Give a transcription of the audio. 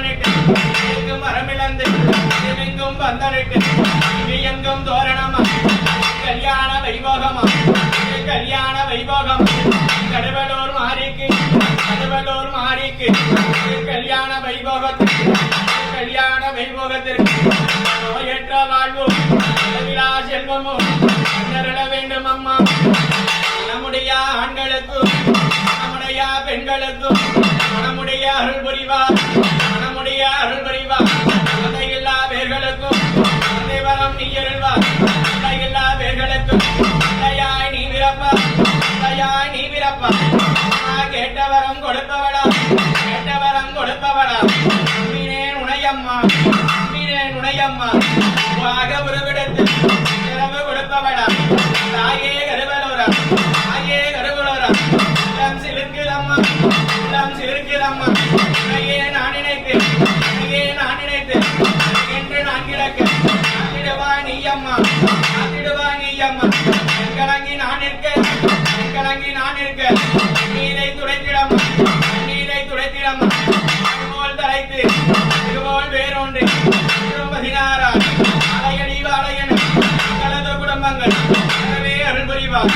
மரமணிட்டு மரமிழந்து எங்கும் பந்தனிட்டு எங்கும் தோரணமா கல்யாண வைபோகமா கல்யாண வைபோகம் கடவுளூர் மாறிக்கு கல்யாண வைபோகத்திற்கு கல்யாண வைபோகத்திற்கு நோயற்ற வாழ்வும் செல்வமும் தரள வேண்டும் அம்மா. நம்முடைய ஆண்களுக்கும் நம்முடைய பெண்களுக்கும் நம்முடைய அருள் புரிவார் இல்லா பேர்களுக்கும் வரம் நீ அருள்வார் இல்லா பேர்களுக்கும் நீ விரப்பா கேட்டவரம் கொடுப்பவளா உனையம்மா வாக உருவிடத்து சிறப்பு கொடுப்பவளா தாயே கருவலோரா இளம் சிறுக்கிறம்மா உனையே நான் நினைத்தேன் என்று நான் கிடக்க காத்திடுவா நீயம்மா கலங்கி நான் இருக்க நீரை துடைத்திடம்மா போல் தலைத்து இதுபோல் வேறொன்று 16 அலையடி வாழையன் கலந்த குடும்பங்கள் அருள் புரிவார்.